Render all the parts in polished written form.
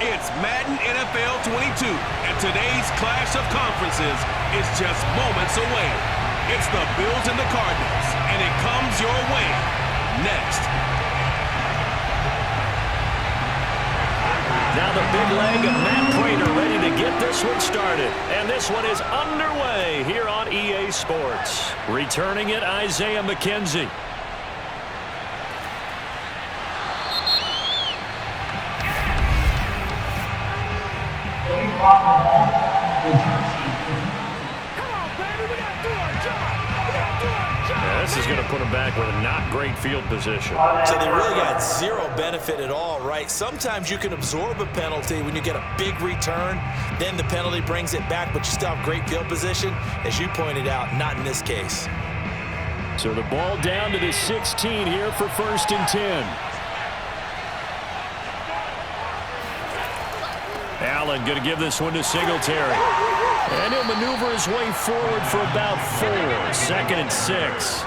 It's Madden NFL 22, and today's clash of conferences is just moments away. It's the Bills and the Cardinals, and it comes your way next. Now the big leg of Matt Prater ready to get this one started. And this one is underway here on EA Sports. Returning it, Isaiah McKenzie. This is going to put him back with a not great field position. So they really got zero benefit at all, right? Sometimes you can absorb a penalty when you get a big return. Then the penalty brings it back, but you still have great field position. As you pointed out, not in this case. So the ball down to the 16 here for 1st and 10. Allen going to give this one to Singletary. And he'll maneuver his way forward for about 4. 2nd and 6.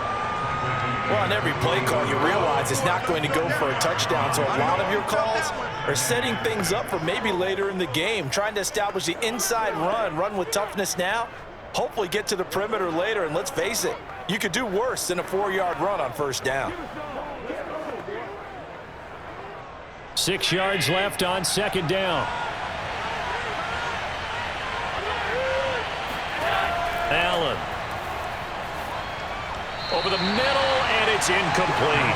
Well, on every play call, you realize it's not going to go for a touchdown. So a lot of your calls are setting things up for maybe later in the game, trying to establish the inside run with toughness now, hopefully get to the perimeter later. And let's face it, you could do worse than a 4-yard run on 1st down. 6 yards left on 2nd down. Allen. Over the middle, and it's incomplete.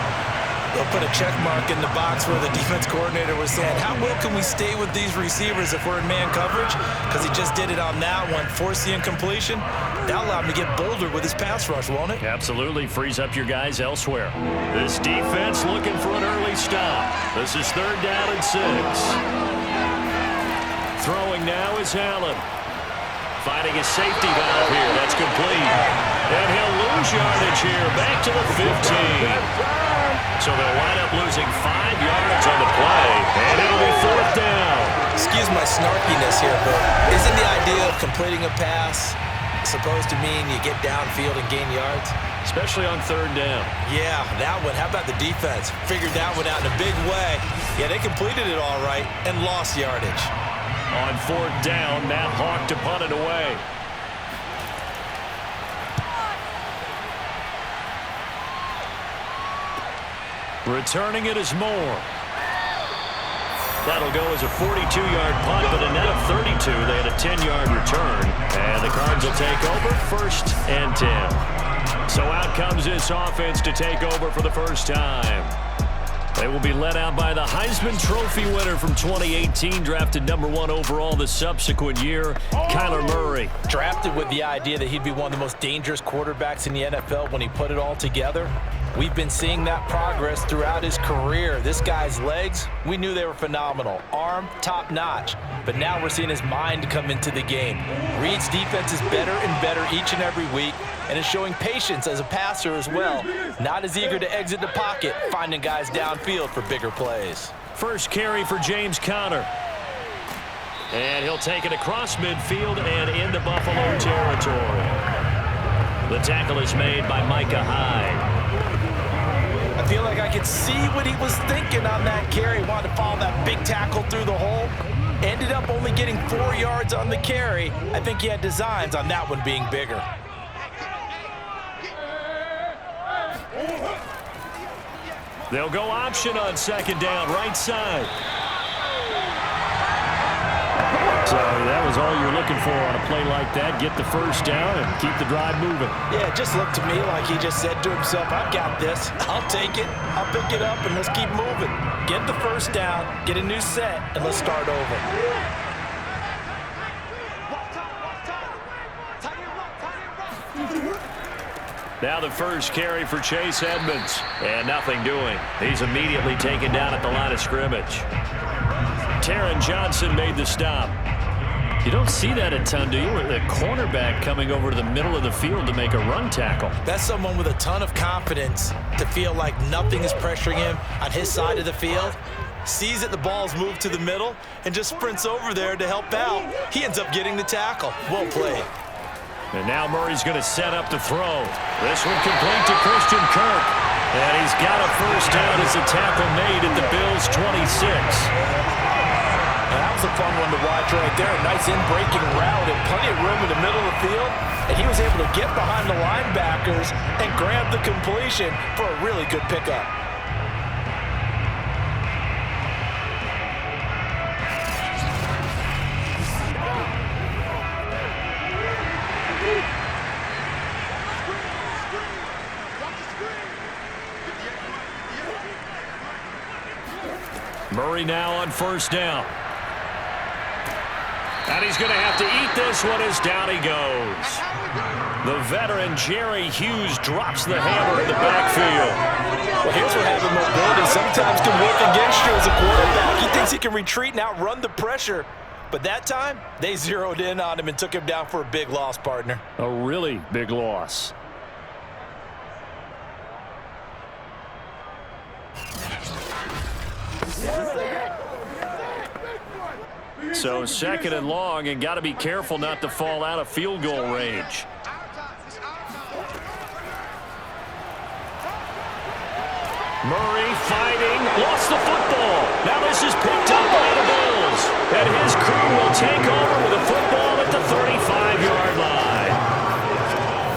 They'll put a check mark in the box where the defense coordinator was saying, how well can we stay with these receivers if we're in man coverage? Because he just did it on that one, forced the incompletion. That'll allow him to get bolder with his pass rush, won't it? Absolutely. Frees up your guys elsewhere. This defense looking for an early stop. This is 3rd down and 6. Throwing now is Allen. Finding a safety valve here. That's complete. And he'll lose yardage here. Back to the 15. So they'll wind up losing 5 yards on the play. And it'll be 4th down. Excuse my snarkiness here, but isn't the idea of completing a pass supposed to mean you get downfield and gain yards? Especially on 3rd down. Yeah, that one. How about the defense? Figured that one out in a big way. Yeah, they completed it all right and lost yardage. On 4th down, Matt Hawk to punt it away. Returning it is Moore. That'll go as a 42-yard punt, but a net of 32. They had a 10-yard return. And the Cards will take over 1st and 10. So out comes this offense to take over for the first time. They will be led out by the Heisman Trophy winner from 2018, drafted #1 overall the subsequent year, Kyler Murray. Drafted with the idea that he'd be one of the most dangerous quarterbacks in the NFL when he put it all together. We've been seeing that progress throughout his career. This guy's legs, we knew they were phenomenal. Arm, top-notch. But now we're seeing his mind come into the game. Reed's defense is better and better each and every week, and is showing patience as a passer as well. Not as eager to exit the pocket, finding guys downfield for bigger plays. First carry for James Conner. And he'll take it across midfield and into Buffalo territory. The tackle is made by Micah Hyde. I feel like I could see what he was thinking on that carry. Wanted to follow that big tackle through the hole. Ended up only getting 4 yards on the carry. I think he had designs on that one being bigger. They'll go option on 2nd down, right side. So that was all you're looking for on a play like that. Get the 1st down and keep the drive moving. Yeah, it just looked to me like he just said to himself, I've got this. I'll take it. I'll pick it up, and let's keep moving. Get the 1st down, get a new set, and let's start over. Now the first carry for Chase Edmonds. And nothing doing. He's immediately taken down at the line of scrimmage. Taron Johnson made the stop. You don't see that a ton, do you? The cornerback coming over to the middle of the field to make a run tackle. That's someone with a ton of confidence to feel like nothing is pressuring him on his side of the field. Sees that the ball's moved to the middle and just sprints over there to help out. He ends up getting the tackle. Well played. And now Murray's going to set up to throw. This one complete to Christian Kirk. And he's got a 1st down as the tackle made at the Bills' 26. And that was a fun one to watch right there. A nice in-breaking route and plenty of room in the middle of the field. And he was able to get behind the linebackers and grab the completion for a really good pickup. Murray now on first down. And he's going to have to eat this one as down he goes. The veteran Jerry Hughes drops the hammer in the backfield. Well, here's what having mobility sometimes can work against you as a quarterback. He thinks he can retreat and outrun the pressure. But that time, they zeroed in on him and took him down for a big loss, partner. A really big loss. So second and long, and got to be careful not to fall out of field goal range. Murray fighting, lost the football. Now this is picked up by the Bills. And his crew will take over with a football at the 35-yard line.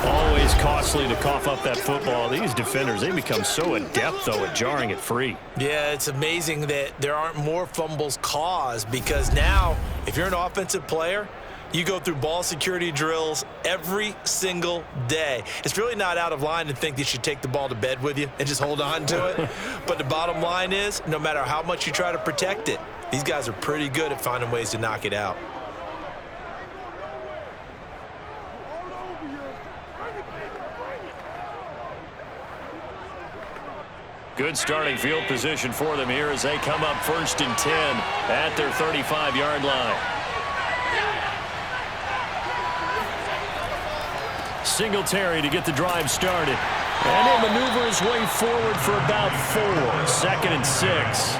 Always costly to cough up that football. These defenders, they become so adept, though, at jarring it free. Yeah, it's amazing that there aren't more fumbles caused, because now, if you're an offensive player, you go through ball security drills every single day. It's really not out of line to think that you should take the ball to bed with you and just hold on to it. But the bottom line is, no matter how much you try to protect it, these guys are pretty good at finding ways to knock it out. Good starting field position for them here as they come up 1st and 10 at their 35-yard line. Singletary to get the drive started. And he'll maneuver his way forward for about 4. 2nd and 6.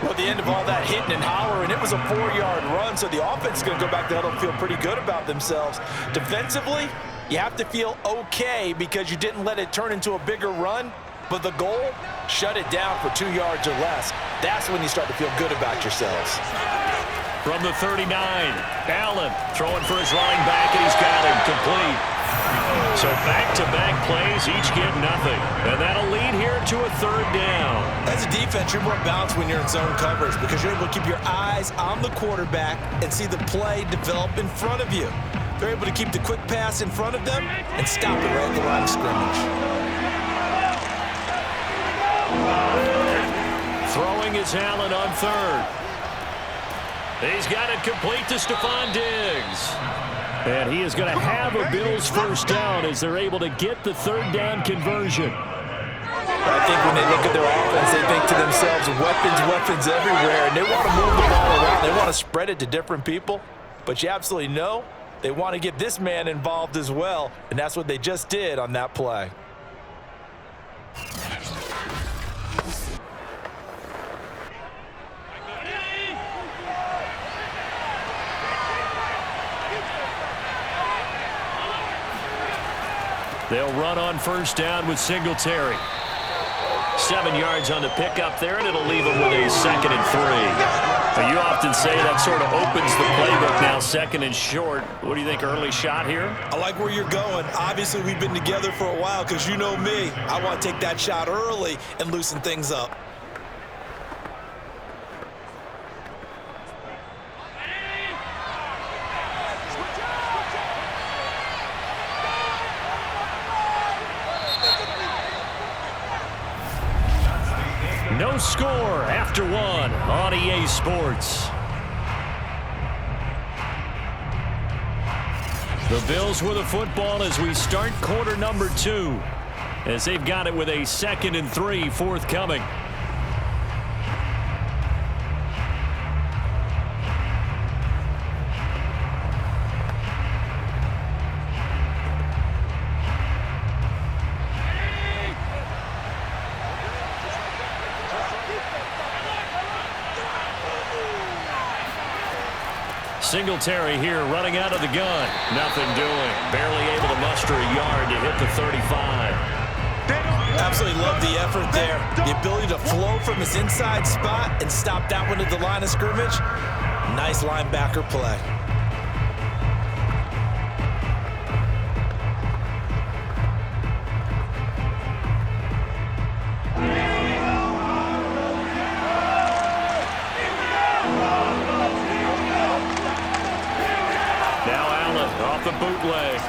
Well, at the end of all that hitting and hollering, it was a 4-yard run, so the offense is going to go back to huddle and feel pretty good about themselves. Defensively, you have to feel okay because you didn't let it turn into a bigger run, but the goal, shut it down for 2 yards or less. That's when you start to feel good about yourselves. From the 39, Allen throwing for his running back, and he's got him complete. So back-to-back plays, each get nothing. And that'll lead here to a 3rd down. As a defense, you're more balanced when you're in zone coverage because you're able to keep your eyes on the quarterback and see the play develop in front of you. They're able to keep the quick pass in front of them and stop it right at the line of scrimmage. Throwing is Allen on 3rd. He's got it complete to Stephon Diggs. And he is going to have a Bills 1st down as they're able to get the 3rd down conversion. I think when they look at their offense, they think to themselves, weapons everywhere, and they want to move the ball around. They want to spread it to different people, but you absolutely know they want to get this man involved as well, and that's what they just did on that play. They'll run on 1st down with Singletary. 7 yards on the pickup there, and it'll leave them with a 2nd and 3. Now, you often say that sort of opens the playbook now, 2nd and short. What do you think, early shot here? I like where you're going. Obviously, we've been together for a while because you know me. I want to take that shot early and loosen things up. No score after 1 on EA Sports. The Bills with the football as we start quarter number 2, as they've got it with a 2nd and 3 forthcoming. Singletary here running out of the gun. Nothing doing. Barely able to muster a yard to hit the 35. Absolutely love the effort there. The ability to flow from his inside spot and stop that one at the line of scrimmage. Nice linebacker play. Now Allen off the bootleg.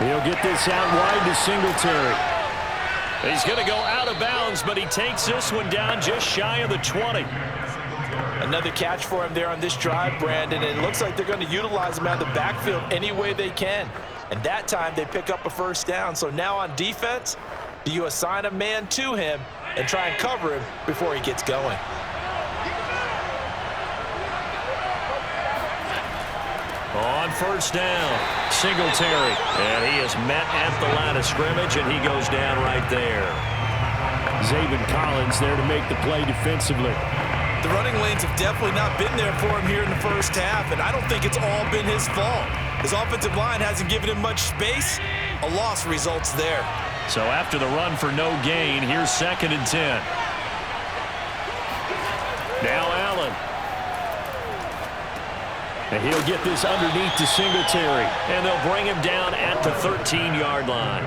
He'll get this out wide to Singletary. He's going to go out of bounds, but he takes this one down just shy of the 20. Another catch for him there on this drive, Brandon. And it looks like they're going to utilize him out of the backfield any way they can. And that time they pick up a first down. So now on defense, do you assign a man to him and try and cover him before he gets going? On first down, Singletary. And he is met at the line of scrimmage, and he goes down right there. Zaven Collins there to make the play defensively. The running lanes have definitely not been there for him here in the first half, and I don't think it's all been his fault. His offensive line hasn't given him much space. A loss results there. So after the run for no gain, here's 2nd and 10. Now Allen. And he'll get this underneath to Singletary, and they'll bring him down at the 13-yard line.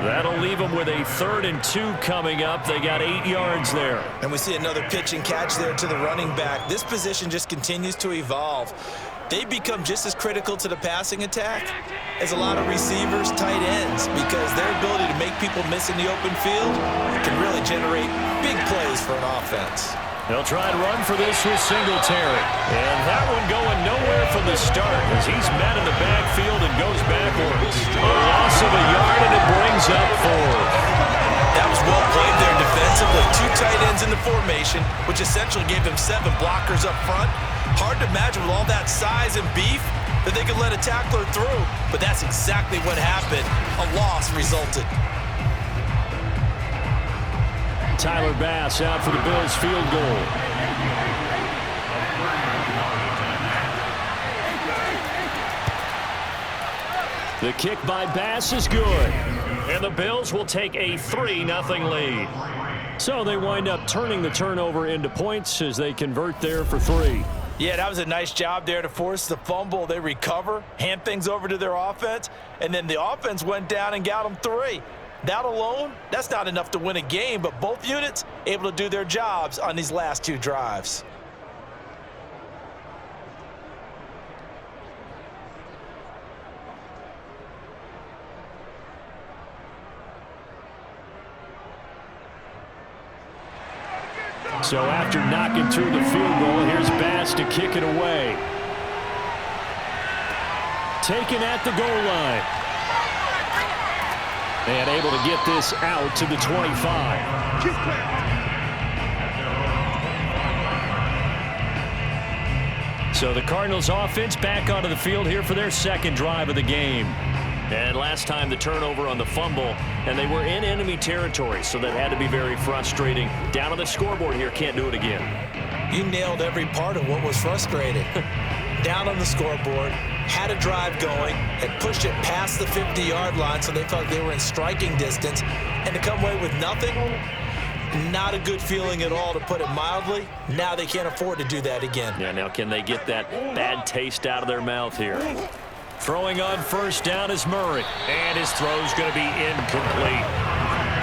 That'll leave them with a 3rd and 2 coming up. They got 8 yards there. And we see another pitch and catch there to the running back. This position just continues to evolve. They become just as critical to the passing attack as a lot of receivers, tight ends, because their ability to make people miss in the open field can really generate big plays for an offense. They'll try and run for this with Singletary. And that one going nowhere from the start as he's met in the backfield and goes backwards. A loss of a yard, and it brings up 4. That was well played there defensively. 2 tight ends in the formation, which essentially gave them 7 blockers up front. Hard to imagine with all that size and beef that they could let a tackler through, but that's exactly what happened. A loss resulted. Tyler Bass out for the Bills field goal. The kick by Bass is good. And the Bills will take a 3-0 lead. So they wind up turning the turnover into points as they convert there for 3. Yeah, that was a nice job there to force the fumble. They recover, hand things over to their offense, and then the offense went down and got them 3. That alone, that's not enough to win a game, but both units able to do their jobs on these last 2 drives. So after knocking through the field goal, here's Bass to kick it away. Taken at the goal line. And able to get this out to the 25. So the Cardinals offense back onto the field here for their 2nd drive of the game. And last time the turnover on the fumble, and they were in enemy territory, so that had to be very frustrating. Down on the scoreboard here, can't do it again. You nailed every part of what was frustrating. Down on the scoreboard, had a drive going, and pushed it past the 50-yard line so they felt they were in striking distance, and to come away with nothing, not a good feeling at all, to put it mildly. Now they can't afford to do that again. Yeah, now can they get that bad taste out of their mouth here? Throwing on first down is Murray, and his throw's going to be incomplete.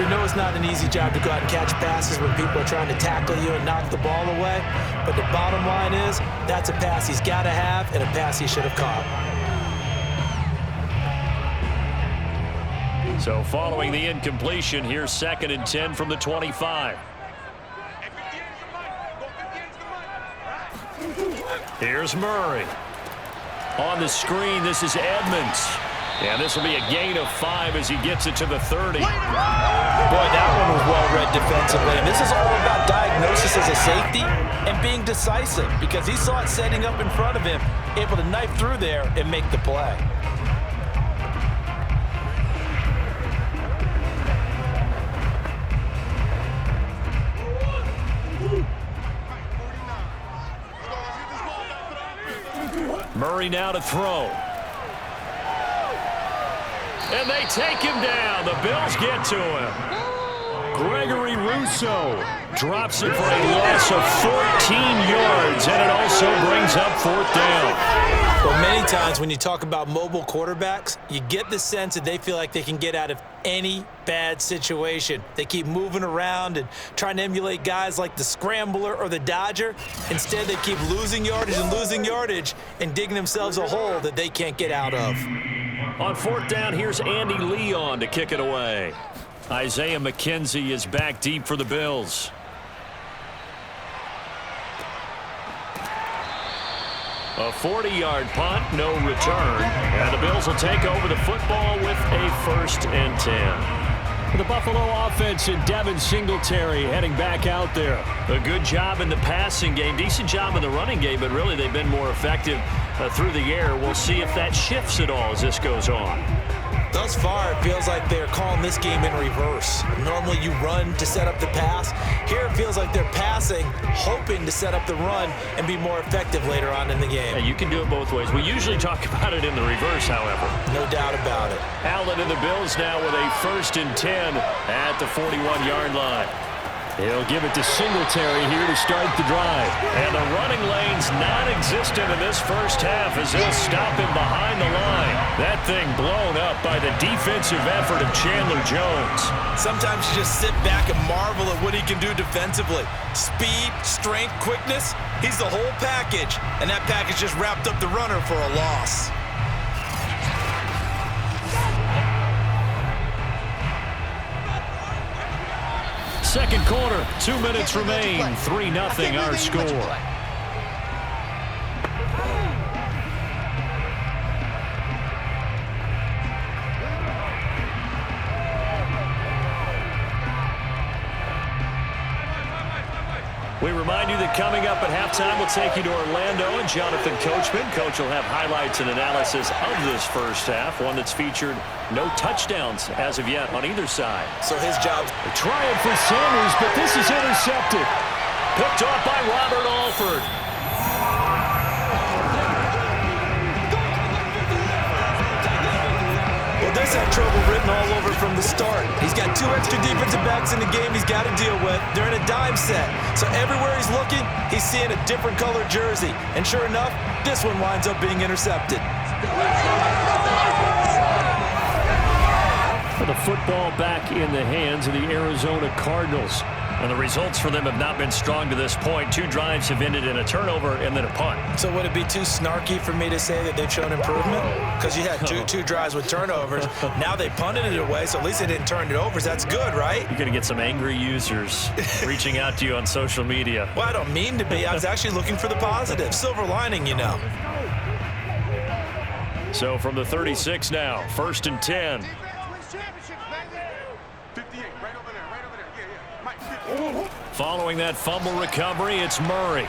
We know it's not an easy job to go out and catch passes when people are trying to tackle you and knock the ball away, but the bottom line is that's a pass he's got to have and a pass he should have caught. So following the incompletion, here's 2nd and 10 from the 25. Here's Murray. On the screen, this is Edmonds. And this will be a gain of 5 as he gets it to the 30. Boy, that one was well read defensively. And this is all about diagnosis as a safety and being decisive, because he saw it setting up in front of him, able to knife through there and make the play. Murray now to throw. And they take him down. The Bills get to him. so. Drops it for a loss of 14 yards, and it also brings up 4th down. Well, many times when you talk about mobile quarterbacks, you get the sense that they feel like they can get out of any bad situation. They keep moving around and trying to emulate guys like the Scrambler or the Dodger. Instead, they keep losing yardage and digging themselves a hole that they can't get out of. On 4th down, here's Andy Leon to kick it away. Isaiah McKenzie is back deep for the Bills. A 40-yard punt, no return. And the Bills will take over the football with a 1st and 10. The Buffalo offense and Devin Singletary heading back out there. A good job in the passing game, decent job in the running game, but really they've been more effective through the air. We'll see if that shifts at all as this goes on. Thus far, it feels like they're calling this game in reverse. Normally you run to set up the pass. Here it feels like they're passing, hoping to set up the run and be more effective later on in the game. Yeah, you can do it both ways. We usually talk about it in the reverse, however. No doubt about it. Allen and the Bills now with a 1st and 10 at the 41-yard line. He'll give it to Singletary here to start the drive. And the running lane's non-existent in this first half as they'll stop him behind the line. That thing blown up by the defensive effort of Chandler Jones. Sometimes you just sit back and marvel at what he can do defensively. Speed, strength, quickness, he's the whole package. And that package just wrapped up the runner for a loss. Second quarter, 2 minutes remain, 3-0 our score. We remind you that coming up at halftime, we'll take you to Orlando and Jonathan Coachman. Coach will have highlights and analysis of this first half, one that's featured no touchdowns as of yet on either side. So his job. A triumph for Sanders, but this is intercepted. Picked off by Robert Alford. Well, this had trouble written all over from the start. He's got 2 extra defensive backs in the game he's got to deal with. They're in a dime set. So everywhere he's looking, he's seeing a different colored jersey. And sure enough, this one winds up being intercepted. The football back in the hands of the Arizona Cardinals. And the results for them have not been strong to this point. 2 drives have ended in a turnover and then a punt. So would it be too snarky for me to say that they've shown improvement? Because you had two drives with turnovers. Now they punted it away, so at least they didn't turn it over. So that's good, right? You're going to get some angry users reaching out to you on social media. Well, I don't mean to be. I was actually looking for the positive. Silver lining, you know. So from the 36 now, 1st and 10. Following that fumble recovery, it's Murray.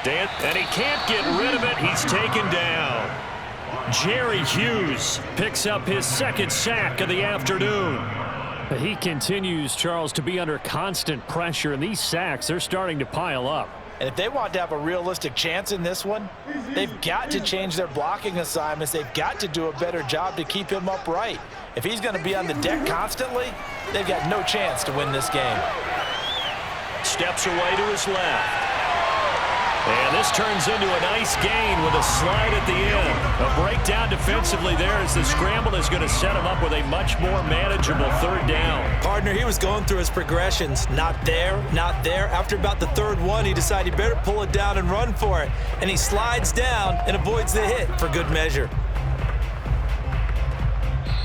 And he can't get rid of it. He's taken down. Jerry Hughes picks up his 2nd sack of the afternoon. He continues, Charles, to be under constant pressure, and these sacks, they're starting to pile up. And if they want to have a realistic chance in this one, they've got to change their blocking assignments. They've got to do a better job to keep him upright. If he's going to be on the deck constantly, they've got no chance to win this game. Steps away to his left. And this turns into a nice gain with a slide at the end. A breakdown defensively there as the scramble is going to set him up with a much more manageable 3rd down. Partner, he was going through his progressions. Not there, not there. After about the 3rd one, he decided he better pull it down and run for it. And he slides down and avoids the hit for good measure.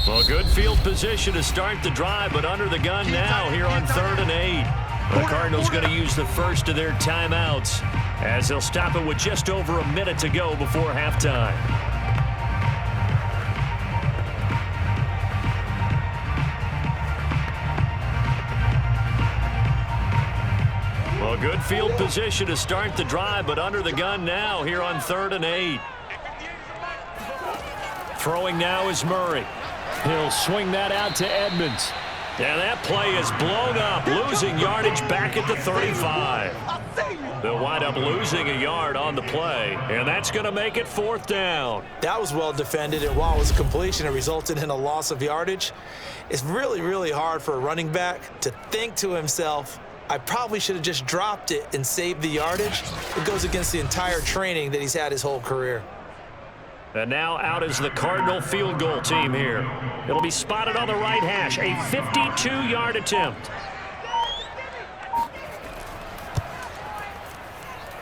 Well, good field position to start the drive, but under the gun now here on 3rd and 8. The Cardinals going to use the first of their timeouts as they'll stop it with just over a minute to go before halftime. Well, good field position to start the drive, but under the gun now here on 3rd and 8. Throwing now is Murray. He'll swing that out to Edmonds. And that play is blown up, losing yardage back at the 35. They'll wind up losing a yard on the play, and that's going to make it 4th down. That was well defended, and while it was a completion, it resulted in a loss of yardage. It's really, really hard for a running back to think to himself, I probably should have just dropped it and saved the yardage. It goes against the entire training that he's had his whole career. And now out is the Cardinal field goal team here. It'll be spotted on the right hash, a 52-yard attempt.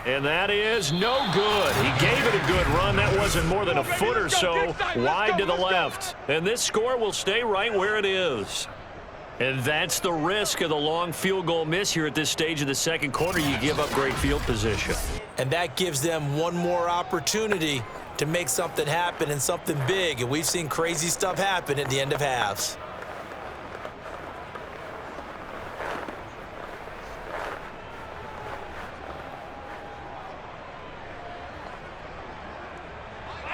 And that is no good. He gave it a good run. That wasn't more than a foot or so wide to the left. And this score will stay right where it is. And that's the risk of the long field goal miss here at this stage of the second quarter. You give up great field position. And that gives them one more opportunity to make something happen and something big. And we've seen crazy stuff happen at the end of halves.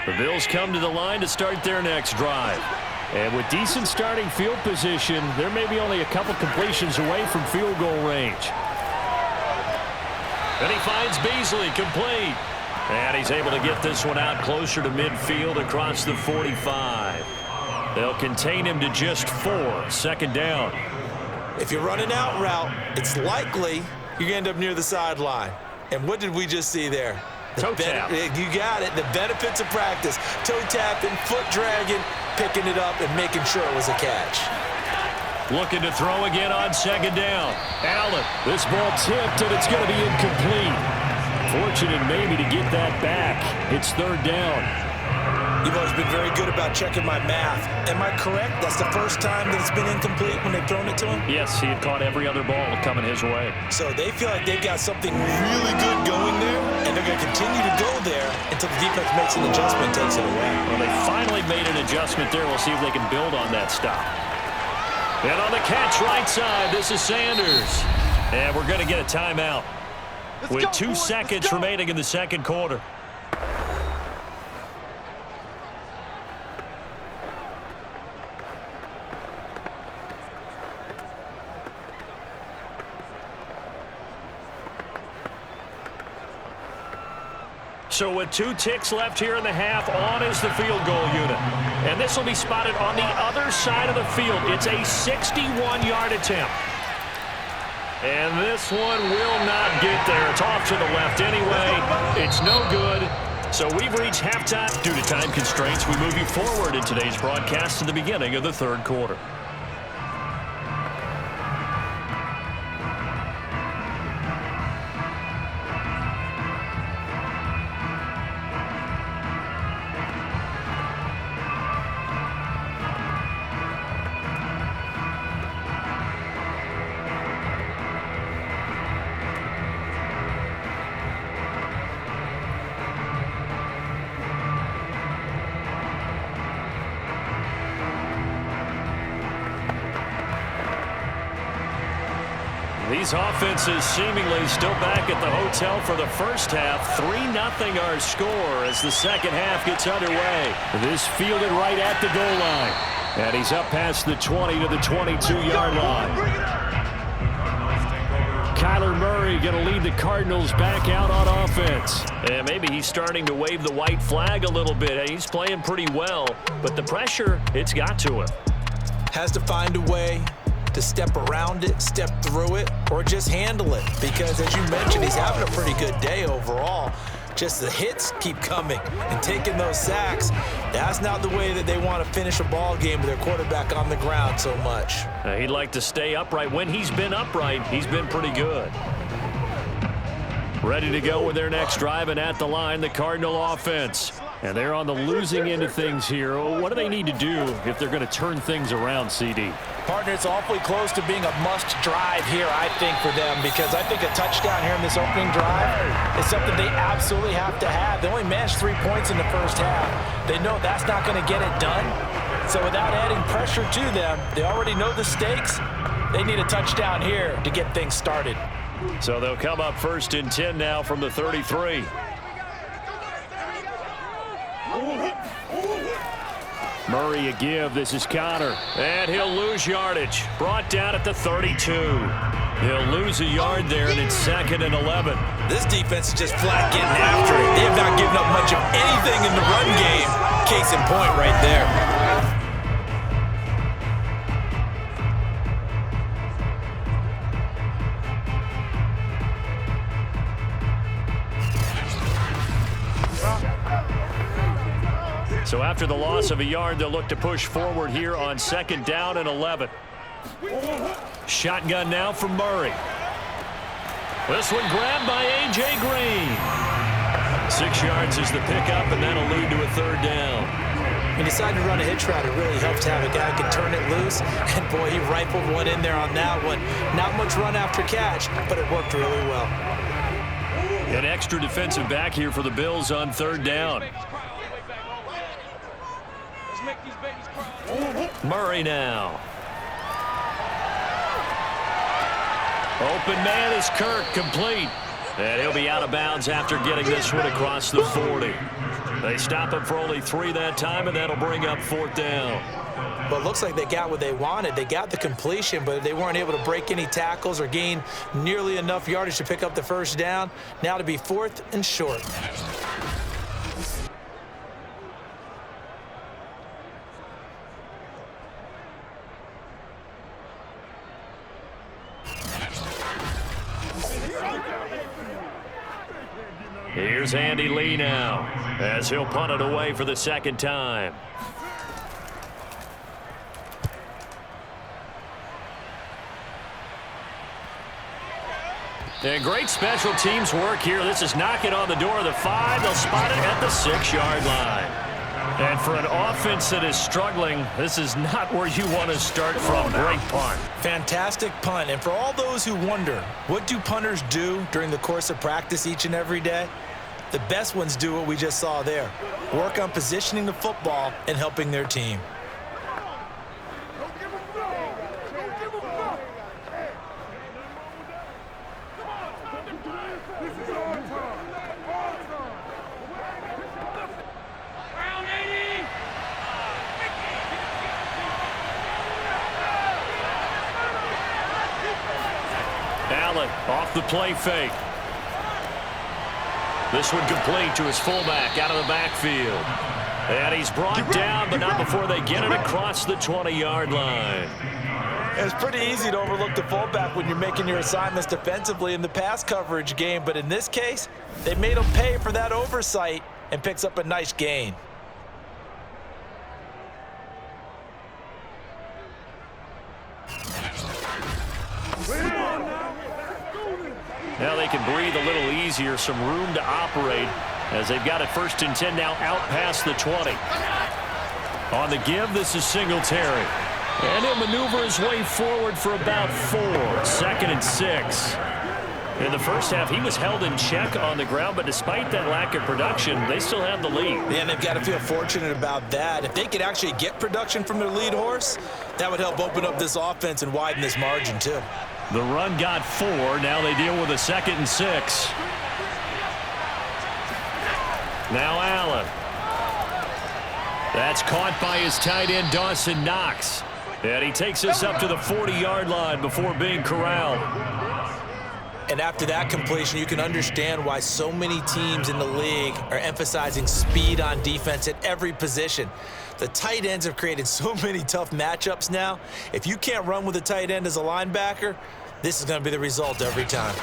The Bills come to the line to start their next drive. And with decent starting field position, there may be only a couple completions away from field goal range. And he finds Beasley complete. And he's able to get this one out closer to midfield across the 45. They'll contain him to just 4. 2nd down. If you're running out route, it's likely you're going to end up near the sideline. And what did we just see there? Toe tap. You got it. The benefits of practice. Toe tapping, foot dragging, picking it up, and making sure it was a catch. Looking to throw again on 2nd down. Allen, this ball tipped, and it's going to be incomplete. Fortunate maybe to get that back. It's 3rd down. You've always been very good about checking my math. Am I correct? That's the first time that it's been incomplete when they've thrown it to him? Yes, he had caught every other ball coming his way. So they feel like they've got something really good going there, and they're going to continue to go there until the defense makes an adjustment and takes it away. Well, they finally made an adjustment there. We'll see if they can build on that stop. And on the catch right side, this is Sanders. And we're going to get a timeout with 2 seconds remaining in the second quarter. So with 2 ticks left here in the half, on is the field goal unit. And this will be spotted on the other side of the field. It's a 61-yard attempt. And this one will not get there. It's off to the left anyway. It's no good. So we've reached halftime. Due to time constraints, we move you forward in today's broadcast to the beginning of the 3rd quarter. These offenses seemingly still back at the hotel for the first half. 3-0 our score as the second half gets underway. This fielded right at the goal line. And he's up past the 20 to the 22-yard line. Kyler Murray going to lead the Cardinals back out on offense. And maybe he's starting to wave the white flag a little bit. He's playing pretty well, but the pressure, it's got to him. Has to find a way to step around it, step through it, or just handle it. Because as you mentioned, he's having a pretty good day overall. Just the hits keep coming and taking those sacks. That's not the way that they want to finish a ball game with their quarterback on the ground so much. He'd like to stay upright. When he's been upright, he's been pretty good. Ready to go with their next drive, and at the line, the Cardinal offense. And they're on the losing end of things here. What do they need to do if they're going to turn things around, CD? Partner, it's awfully close to being a must-drive here, I think, for them, because I think a touchdown here in this opening drive is something they absolutely have to have. They only managed 3 points in the first half. They know that's not going to get it done. So without adding pressure to them, they already know the stakes. They need a touchdown here to get things started. So they'll come up 1st and 10 now from the 33. Murray a give. This is Connor. And he'll lose yardage. Brought down at the 32. He'll lose a yard there, and it's 2nd and 11. This defense is just flat getting after it. They have not given up much of anything in the run game. Case in point right there. So after the loss of a yard, they'll look to push forward here on 2nd down and 11. Shotgun now from Murray. This one grabbed by A.J. Green. 6 yards is the pickup, and that'll lead to a 3rd down. He decided to run a hitch route. It really helps to have a guy who can turn it loose. And, boy, he rifled one in there on that one. Not much run after catch, but it worked really well. An extra defensive back here for the Bills on 3rd down. Murray now. Open man is Kirk, complete. And he'll be out of bounds after getting this one across the 40. They stop him for only 3 that time, and that'll bring up 4th down. Well, it looks like they got what they wanted. They got the completion, but they weren't able to break any tackles or gain nearly enough yardage to pick up the 1st down. Now to be 4th and short. Here's Andy Lee now, as he'll punt it away for the 2nd time. And great special teams work here. This is knocking on the door of the 5. They'll spot it at the 6-yard line. And for an offense that is struggling, this is not where you want to start from. Great punt. Fantastic punt. And for all those who wonder, what do punters do during the course of practice each and every day? The best ones do what we just saw there. Work on positioning the football and helping their team. Allen off the play fake. This one complete to his fullback out of the backfield. And he's brought down, but not before they get it across the 20-yard line. It's pretty easy to overlook the fullback when you're making your assignments defensively in the pass coverage game, but in this case, they made him pay for that oversight and picks up a nice gain. Now they can breathe a little easier, some room to operate as they've got it 1st and 10 now out past the 20. On the give, this is Singletary. And he'll maneuver his way forward for about 4. 2nd and 6. In the first half, he was held in check on the ground, but despite that lack of production, they still have the lead. And they've got to feel fortunate about that. If they could actually get production from their lead horse, that would help open up this offense and widen this margin too. The run got 4. Now they deal with a 2nd and 6. Now Allen. That's caught by his tight end, Dawson Knox. And he takes this up to the 40-yard line before being corralled. And after that completion, you can understand why so many teams in the league are emphasizing speed on defense at every position. The tight ends have created so many tough matchups now. If you can't run with a tight end as a linebacker, this is going to be the result every time.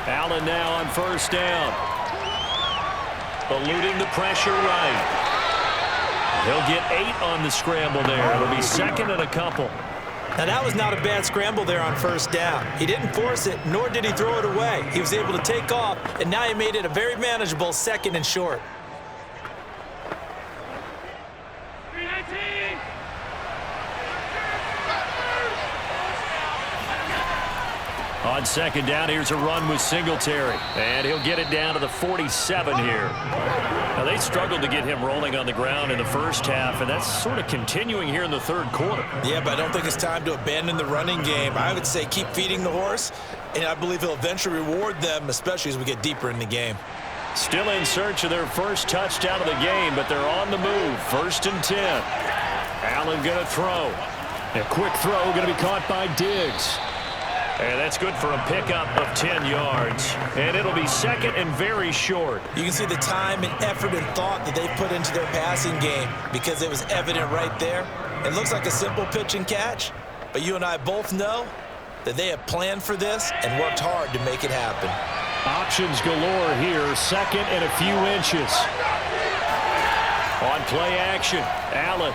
Allen now on 1st down. Eluding the pressure right. He'll get 8 on the scramble there. It'll be 2nd and a couple. Now, that was not a bad scramble there on 1st down. He didn't force it, nor did he throw it away. He was able to take off, and now he made it a very manageable 2nd and short. On second down, here's a run with Singletary. And he'll get it down to the 47 here. Now, they struggled to get him rolling on the ground in the first half, and that's sort of continuing here in the third quarter. Yeah, but I don't think it's time to abandon the running game. I would say keep feeding the horse, and I believe he'll eventually reward them, especially as we get deeper in the game. Still in search of their first touchdown of the game, but they're on the move. 1st and 10. Allen going to throw. A quick throw going to be caught by Diggs. And that's good for a pickup of 10 yards. And it'll be second and very short. You can see the time and effort and thought that they put into their passing game because it was evident right there. It looks like a simple pitch and catch, but you and I both know that they have planned for this and worked hard to make it happen. Options galore here. Second and a few inches. On play action, Allen.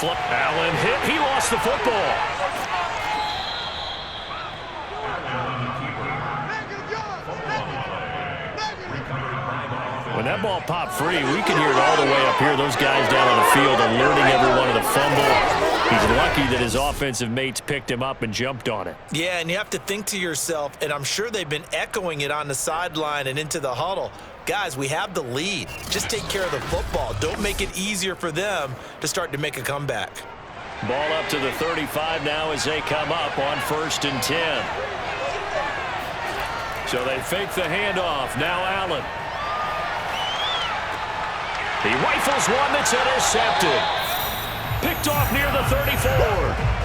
Allen hit. He lost the football. When that ball popped free, we can hear it all the way up here. Those guys down on the field alerting everyone of the fumble. He's lucky that his offensive mates picked him up and jumped on it. Yeah, and you have to think to yourself, and I'm sure they've been echoing it on the sideline and into the huddle. Guys, we have the lead. Just take care of the football. Don't make it easier for them to start to make a comeback. Ball up to the 35 now as they come up on 1st and 10. So they fake the handoff. Now Allen. He rifles one that's intercepted. Picked off near the 34.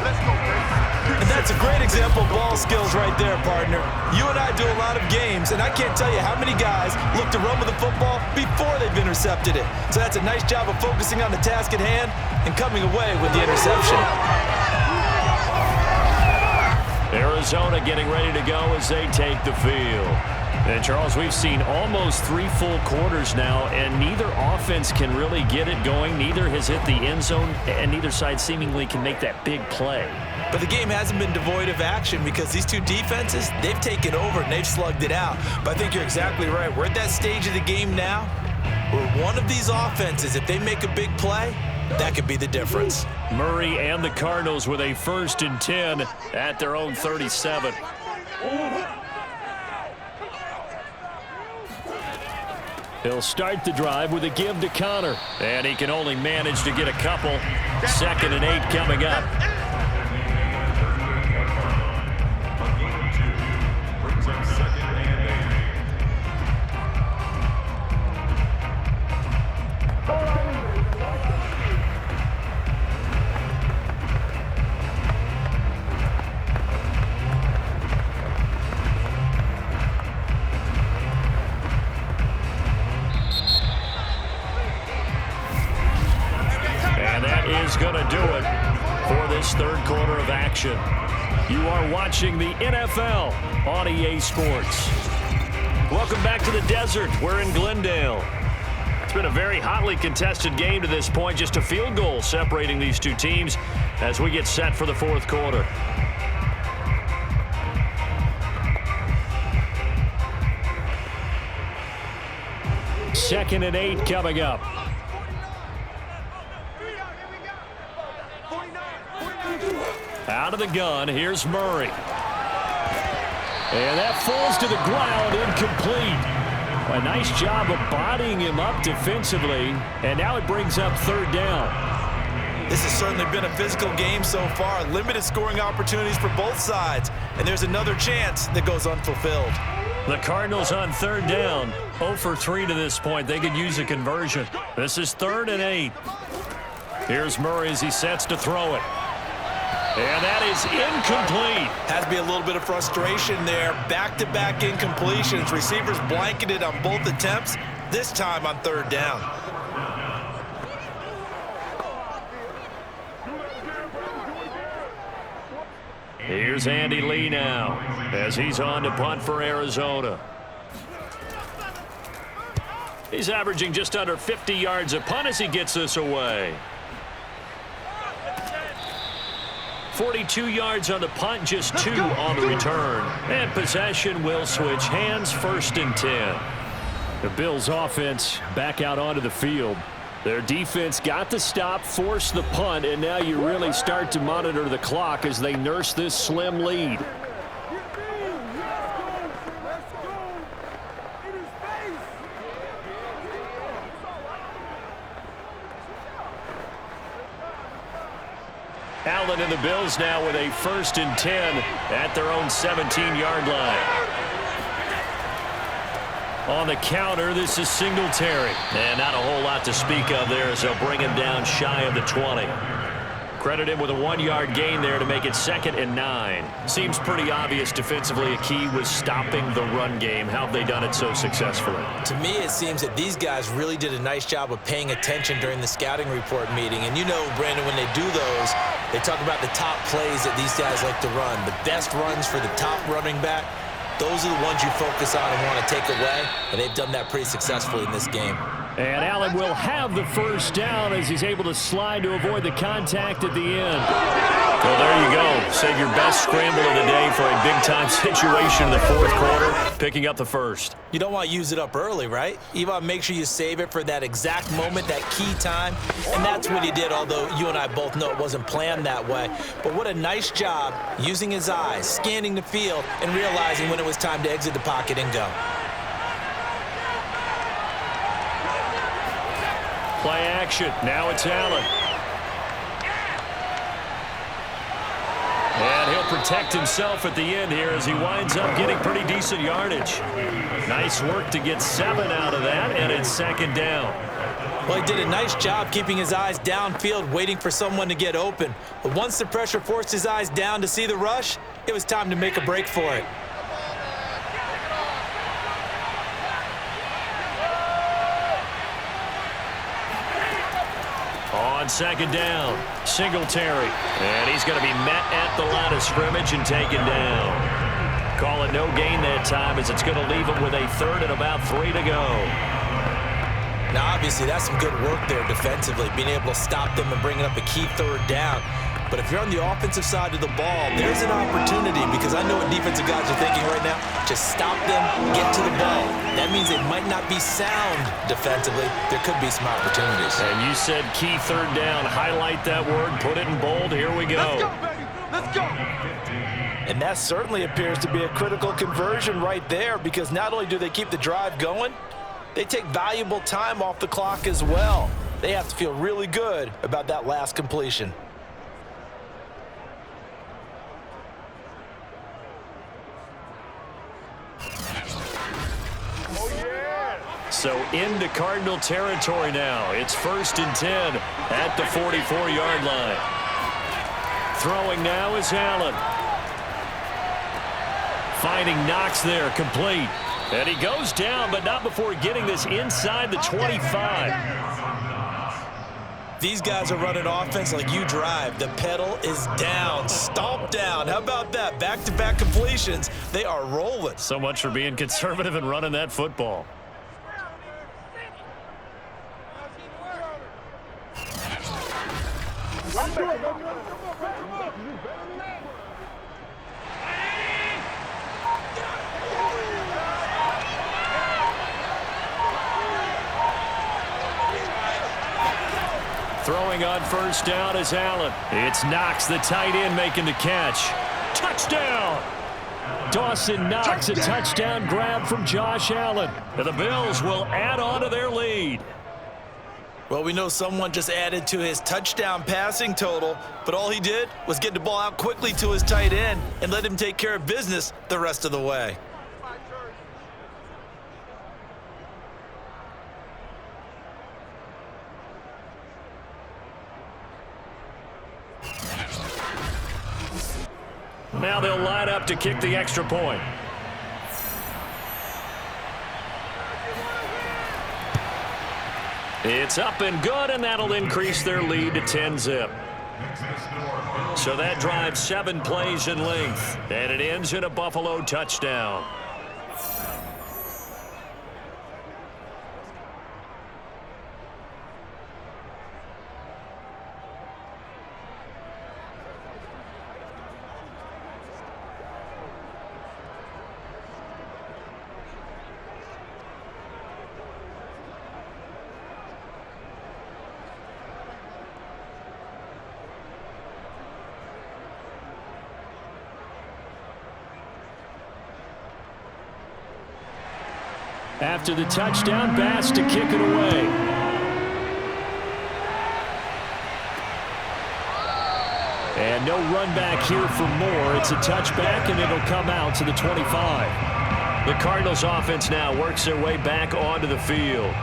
And that's a great example of ball skills right there, partner. You and I do a lot of games, and I can't tell you how many guys look to run with the football before they've intercepted it. So that's a nice job of focusing on the task at hand and coming away with the interception. Arizona getting ready to go as they take the field. And, Charles, we've seen almost 3 full quarters now, and neither offense can really get it going. Neither has hit the end zone, and neither side seemingly can make that big play. But the game hasn't been devoid of action because these two defenses, they've taken over and they've slugged it out. But I think you're exactly right. We're at that stage of the game now where one of these offenses, if they make a big play, that could be the difference. Murray and the Cardinals with a 1st and 10 at their own 37. He'll start the drive with a give to Connor. And he can only manage to get a couple. 2nd and 8 coming up. Going to do it for this third quarter of action. You are watching the NFL on EA Sports. Welcome back to the desert. We're in Glendale. It's been a very hotly contested game to this point. Just a field goal separating these two teams as we get set for the fourth quarter. Second and 8 coming up. Out of the gun, here's Murray. And that falls to the ground, incomplete. A nice job of bodying him up defensively, and now it brings up 3rd down. This has certainly been a physical game so far. Limited scoring opportunities for both sides, and there's another chance that goes unfulfilled. The Cardinals on 3rd down, 0 for 3 to this point. They could use a conversion. This is 3rd and 8. Here's Murray as he sets to throw it. And that is incomplete. Has to be a little bit of frustration there. Back-to-back incompletions. Receivers blanketed on both attempts, this time on 3rd down. Here's Andy Lee now as he's on to punt for Arizona. He's averaging just under 50 yards a punt as he gets this away. 42 yards on the punt, just 2 on the return. And possession will switch hands, 1st and 10. The Bills offense back out onto the field. Their defense got the stop, forced the punt, and now you really start to monitor the clock as they nurse this slim lead. Allen and the Bills now with a 1st and 10 at their own 17-yard line. On the counter, this is Singletary. And not a whole lot to speak of there as they'll bring him down shy of the 20. Credit him with a 1-yard gain there to make it 2nd and 9. Seems pretty obvious defensively a key was stopping the run game. How have they done it so successfully? To me, it seems that these guys really did a nice job of paying attention during the scouting report meeting. And you know, Brandon, when they do those, they talk about the top plays that these guys like to run. The best runs for the top running back. Those are the ones you focus on and want to take away, and they've done that pretty successfully in this game. And Allen will have the 1st down as he's able to slide to avoid the contact at the end. Well, there you go. Save your best scramble of the day for a big-time situation in the 4th quarter, picking up the 1st. You don't want to use it up early, right? You want to make sure you save it for that exact moment, that key time, and that's what he did, although you and I both know it wasn't planned that way. But what a nice job using his eyes, scanning the field, and realizing when it was time to exit the pocket and go. Play action. Now it's Allen. And he'll protect himself at the end here as he winds up getting pretty decent yardage. Nice work to get 7 out of that, and it's 2nd down. Well, he did a nice job keeping his eyes downfield, waiting for someone to get open. But once the pressure forced his eyes down to see the rush, it was time to make a break for it. On 2nd down, Singletary. And he's going to be met at the line of scrimmage and taken down. Call it no gain that time as it's going to leave him with a 3rd and about 3 to go. Now, obviously, that's some good work there defensively, being able to stop them and bringing up a key 3rd down. But if you're on the offensive side of the ball, there's an opportunity because I know what defensive guys are thinking right now. Just stop them, get to the ball. That means they might not be sound defensively. There could be some opportunities. And you said key 3rd down. Highlight that word. Put it in bold. Here we go. Let's go, baby. Let's go. And that certainly appears to be a critical conversion right there because not only do they keep the drive going, they take valuable time off the clock as well. They have to feel really good about that last completion. So into Cardinal territory now. It's 1st and 10 at the 44-yard line. Throwing now is Allen. Finding Knox there, complete. And he goes down, but not before getting this inside the 25. These guys are running offense like you drive. The pedal is down, stomp down. How about that? Back-to-back completions. They are rolling. So much for being conservative and running that football. Throwing on 1st down is Allen. It's Knox, the tight end, making the catch. Touchdown! Dawson Knox, a touchdown grab from Josh Allen. And the Bills will add on to their lead. Well, we know someone just added to his touchdown passing total, but all he did was get the ball out quickly to his tight end and let him take care of business the rest of the way. Now they'll line up to kick the extra point. It's up and good, and that'll increase their lead to 10-zip. So that drives 7 plays in length, and it ends in a Buffalo touchdown. After the touchdown, Bass to kick it away. And no run back here for Moore. It's a touchback, and it'll come out to the 25. The Cardinals offense now works their way back onto the field.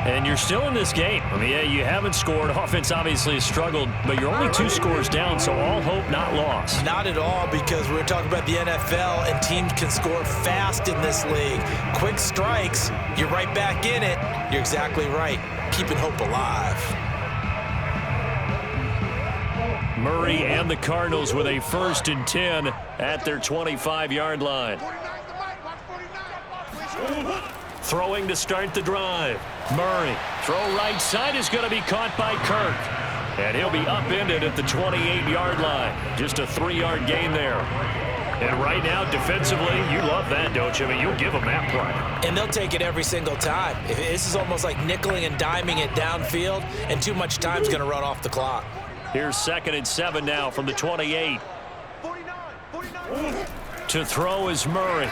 And you're still in this game. I mean, yeah, you haven't scored. Offense obviously has struggled, but you're only 2 scores down, so all hope not lost. Not at all, because we're talking about the NFL, and teams can score fast in this league. Quick strikes, you're right back in it. You're exactly right. Keeping hope alive. Murray and the Cardinals with a 1st and 10 at their 25-yard line. Throwing to start the drive. Murray, throw right side is going to be caught by Kirk. And he'll be upended at the 28-yard line. Just a 3-yard gain there. And right now, defensively, you love that, don't you? I mean, you'll give them that play. And they'll take it every single time. This is almost like nickeling and diming it downfield, and too much time's going to run off the clock. Here's 2nd and 7 now from the 28. To throw is Murray.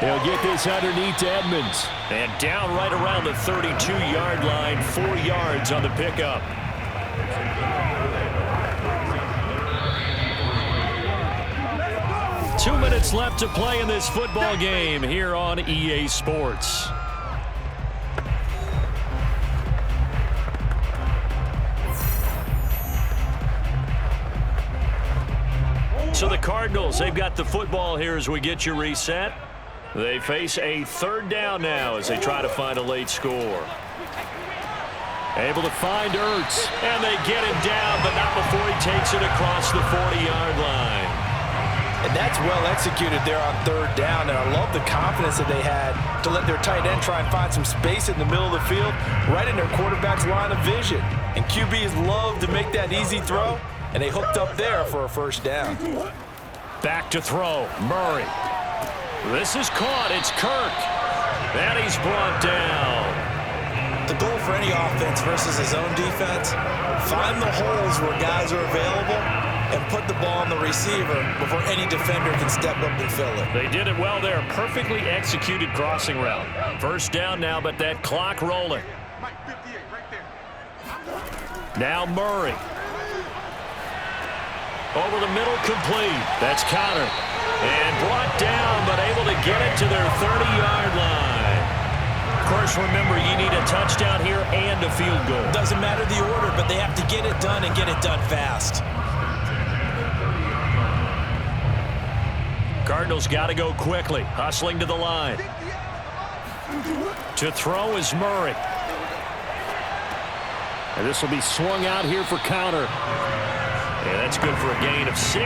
He'll get this underneath to Edmonds. And down right around the 32-yard line, 4 yards on the pickup. Two minutes left to play in this football game here on EA Sports. So the Cardinals, they've got the football here as we get you reset. They face a 3rd down now as they try to find a late score. Able to find Ertz, and they get him down, but not before he takes it across the 40-yard line. And that's well executed there on 3rd down, and I love the confidence that they had to let their tight end try and find some space in the middle of the field, right in their quarterback's line of vision. And QBs love to make that easy throw, and they hooked up there for a 1st down. Back to throw, Murray. This is caught. It's Kirk. And he's brought down. The goal for any offense versus his own defense, find the holes where guys are available and put the ball on the receiver before any defender can step up and fill it. They did it well there. Perfectly executed crossing route. 1st down now, but that clock rolling. Now Murray. Over the middle, complete. That's Connor. And brought down, but able to get it to their 30-yard line. Of course, remember, you need a touchdown here and a field goal. Doesn't matter the order, but they have to get it done and get it done fast. Cardinals got to go quickly, hustling to the line. To throw is Murray. And this will be swung out here for counter. And that's good for a gain of 6.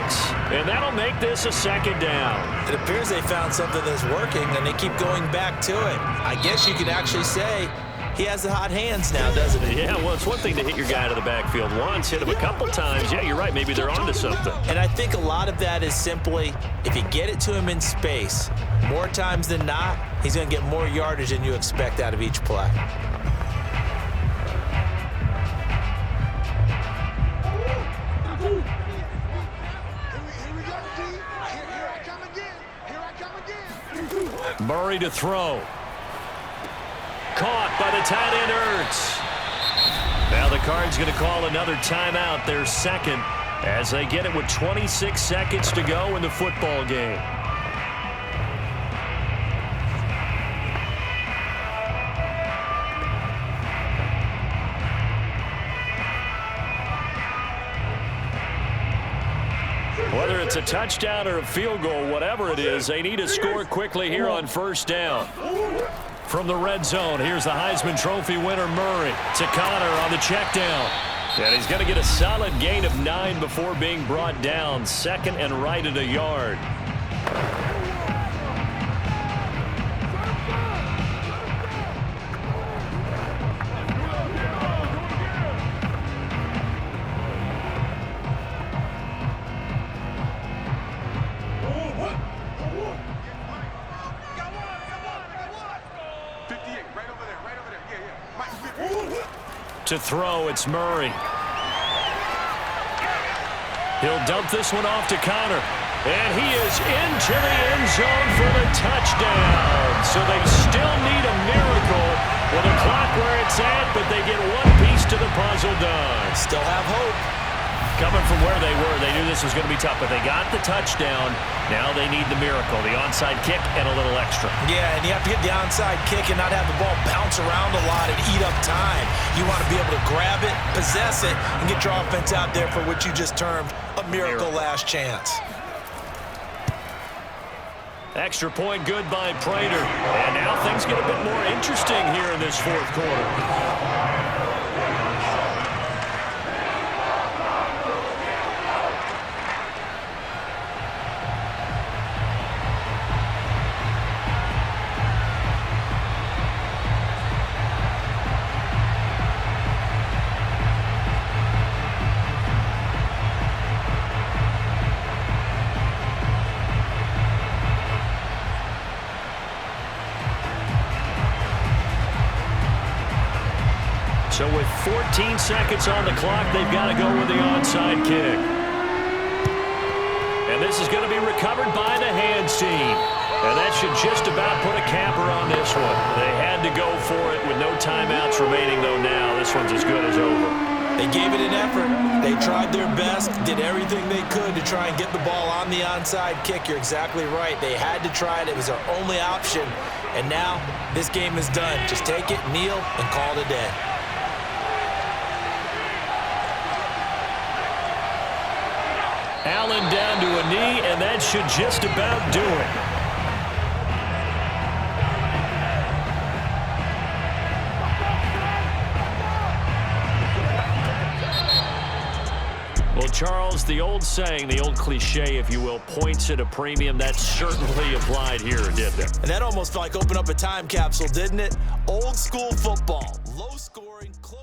And that'll make this a 2nd down. It appears they found something that's working, and they keep going back to it. I guess you could actually say he has the hot hands now, doesn't he? Yeah, well, it's one thing to hit your guy out of the backfield once, hit him a couple times. Yeah, you're right. Maybe they're onto something. And I think a lot of that is simply, if you get it to him in space, more times than not, he's going to get more yardage than you expect out of each play. Murray to throw. Caught by the tight end Ertz. Now the Cards going to call another timeout, their 2nd, as they get it with 26 seconds to go in the football game. Whether it's a touchdown or a field goal, whatever it is, they need to score quickly here on 1st down. From the red zone, here's the Heisman Trophy winner, Murray. To Connor on the check down. And he's going to get a solid gain of 9 before being brought down. 2nd and right at a yard. To throw, it's Murray. He'll dump this one off to Connor. And he is into the end zone for the touchdown. So they still need a miracle with the clock where it's at, but they get one piece to the puzzle done. Still have hope. Coming from where they were, they knew this was going to be tough, but they got the touchdown. Now they need the miracle, the onside kick and a little extra. Yeah, and you have to get the onside kick and not have the ball bounce around a lot and eat up time. You want to be able to grab it, possess it, and get your offense out there for what you just termed a miracle last chance. Extra point good by Prater. And now things get a bit more interesting here in this fourth quarter. So with 14 seconds on the clock, they've got to go with the onside kick. And this is going to be recovered by the hands team. And that should just about put a capper on this one. They had to go for it with no timeouts remaining, though now this one's as good as over. They gave it an effort. They tried their best, did everything they could to try and get the ball on the onside kick. You're exactly right. They had to try it. It was their only option. And now this game is done. Just take it, kneel, and call it a day. Allen down to a knee, and that should just about do it. Well, Charles, the old saying, the old cliche, if you will, points at a premium, that certainly applied here, didn't it? And that almost like opened up a time capsule, didn't it? Old school football, low scoring.